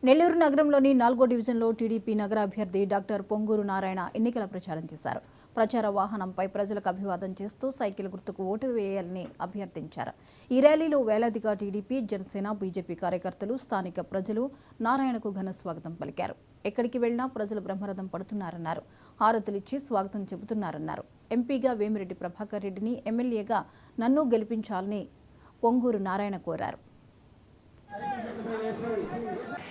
నెల్లూరు నగరంలోని 4వ డివిజన్లో టీడీపీ నగర అభ్యర్థి డాక్టర్ పొంగూరు నారాయణ ఎన్నికల ప్రచారం చేశారు. ప్రచార వాహనంపై ప్రజలకు అభివాదం చేస్తూ సైకిల్ గుర్తుకు ఓటు వేయాలని అభ్యర్థించారు. ఈ ర్యాలీలో వేలాదిగా టీడీపీ, జనసేన, బీజేపీ కార్యకర్తలు, స్థానిక ప్రజలు నారాయణకు ఘన స్వాగతం పలికారు. ఎక్కడికి వెళ్లినా ప్రజలు బ్రహ్మరథం పడుతున్నారన్నారు. హారతులిచ్చి స్వాగతం చెబుతున్నారన్నారు. ఎంపీగా వేమిరెడ్డి ప్రభాకర్ రెడ్డిని, ఎమ్మెల్యేగా నన్ను గెలిపించాలని పొంగూరు నారాయణ కోరారు.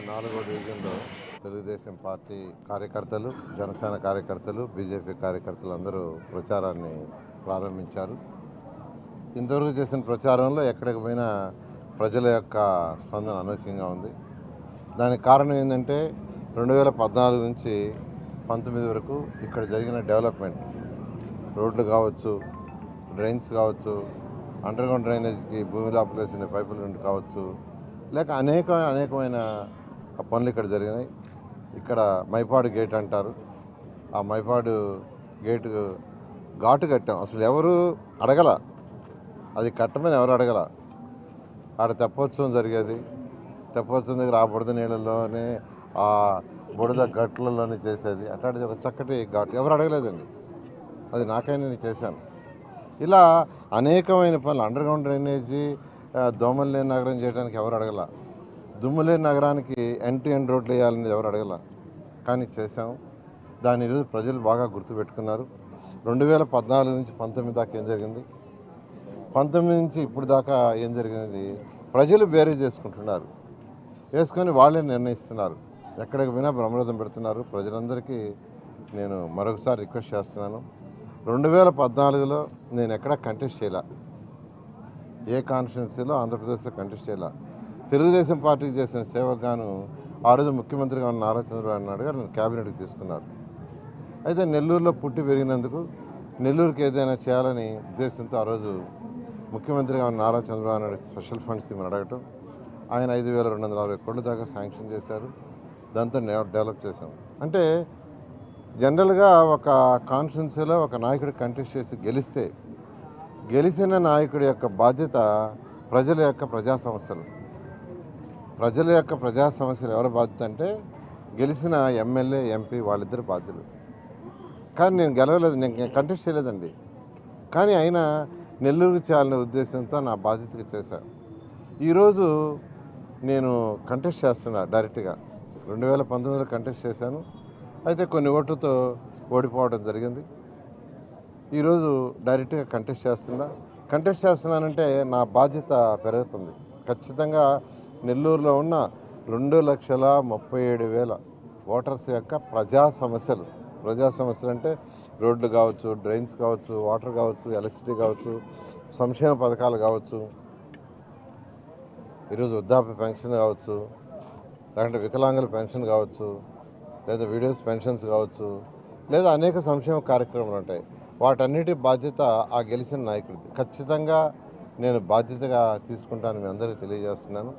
4వ డివిజన్లో తెలుగుదేశం పార్టీ కార్యకర్తలు, జనసేన కార్యకర్తలు, బీజేపీ కార్యకర్తలు అందరూ ప్రచారాన్ని ప్రారంభించారు. ఇంతవరకు చేసిన ప్రచారంలో ఎక్కడికి పోయినా ప్రజల యొక్క స్పందన అనూహ్యంగా ఉంది. దానికి కారణం ఏంటంటే 2014 నుంచి 19 వరకు ఇక్కడ జరిగిన డెవలప్మెంట్, రోడ్లు కావచ్చు, డ్రైన్స్ కావచ్చు, అండర్గ్రౌండ్ డ్రైనేజ్కి భూమిలో అప్లేసిన పైపుల నుండి కావచ్చు, లేక అనేకమైన పనులు ఇక్కడ జరిగినాయి. ఇక్కడ మైపాడు గేట్ అంటారు. ఆ మైపాడు గేటు ఘాటు కట్టాం. అసలు ఎవరు అడగల, అది కట్టమని ఎవరు అడగల. ఆడ తెప్పోత్సవం జరిగేది. తెప్పోత్సవం దగ్గర ఆ బురద నీళ్ళలోనే, ఆ బురద గట్లలోనే చేసేది. అట్లాంటిది ఒక చక్కటి ఘాటు ఎవరు అడగలేదండి. అది నాకైనా నేను చేశాను. ఇలా అనేకమైన పనులు, అండర్గ్రౌండ్ డ్రైనేజీ, దోమలు లేని నగరం చేయడానికి ఎవరు అడగల. దుమ్ము లేని నగరానికి ఎండ్ రోడ్లు వేయాలని ఎవరు అడగల. కానీ చేశాము. దాని ఈరోజు ప్రజలు బాగా గుర్తుపెట్టుకున్నారు. 2014 నుంచి 19 దాకా ఏం జరిగింది, 19 నుంచి ఇప్పుడు దాకా ఏం జరిగినది ప్రజలు బేరీ చేసుకుంటున్నారు. వేసుకొని వాళ్ళే నిర్ణయిస్తున్నారు. ఎక్కడికి పోయినా బ్రహ్మరథం పెడుతున్నారు. ప్రజలందరికీ నేను మరొకసారి రిక్వెస్ట్ చేస్తున్నాను. 2014లో నేను ఎక్కడా కంటెస్ట్ చేయలే. ఏ కాన్స్టిట్యున్సీలో ఆంధ్రప్రదేశ్లో కంటెస్ట్ చేయలే. తెలుగుదేశం పార్టీకి చేసిన సేవకు గాను ఆ రోజు ముఖ్యమంత్రిగా ఉన్న నారా చంద్రబాబు నాయుడు గారు నన్ను క్యాబినెట్కి తీసుకున్నారు. అయితే నెల్లూరులో పుట్టి పెరిగినందుకు నెల్లూరుకి ఏదైనా చేయాలని ఉద్దేశంతో ఆ రోజు ముఖ్యమంత్రిగా ఉన్న నారా చంద్రబాబు నాయుడు స్పెషల్ ఫండ్స్ ఇవ్వని అడగటం, ఆయన 5,260 కోట్ల దాకా శాంక్షన్ చేశారు. దాంతో డెవలప్ చేశాం. అంటే జనరల్గా ఒక కాన్స్టిట్యున్సీలో ఒక నాయకుడు కంటెస్ట్ చేసి గెలిచిన నాయకుడి యొక్క బాధ్యత ప్రజల యొక్క ప్రజా సమస్యలు. ప్రజల యొక్క ప్రజా సమస్యలు ఎవరి బాధ్యత అంటే గెలిచిన ఎమ్మెల్యే, ఎంపీ వాళ్ళిద్దరు బాధ్యులు. కానీ నేను గెలవలేదు, నేను కంటెస్ట్ చేయలేదండి. కానీ అయినా నెల్లూరుకు చేయాలనే ఉద్దేశంతో నా బాధ్యతగా చేశాను. ఈరోజు నేను కంటెస్ట్ చేస్తున్నా డైరెక్ట్గా. 2019లో కంటెస్ట్ చేశాను. అయితే కొన్ని ఓట్లతో ఓడిపోవడం జరిగింది. ఈరోజు డైరెక్ట్గా కంటెస్ట్ చేస్తున్నానంటే నా బాధ్యత పెరుగుతుంది. ఖచ్చితంగా నెల్లూరులో ఉన్న 2,37,000 ఓటర్స్ యొక్క ప్రజా సమస్యలు అంటే రోడ్లు కావచ్చు, డ్రైన్స్ కావచ్చు, వాటర్ కావచ్చు, ఎలక్ట్రిసిటీ కావచ్చు, సంక్షేమ పథకాలు కావచ్చు, ఈరోజు వృద్ధాప్య పెన్షన్ కావచ్చు, లేదంటే వికలాంగుల పెన్షన్ కావచ్చు, లేదా విడోస్ పెన్షన్స్ కావచ్చు, లేదా అనేక సంక్షేమ కార్యక్రమాలు ఉంటాయి. వాటన్నిటి బాధ్యత ఆ గెలిచిన నాయకుడిది. ఖచ్చితంగా నేను బాధ్యతగా తీసుకుంటానని మీ అందరికీ తెలియజేస్తున్నాను.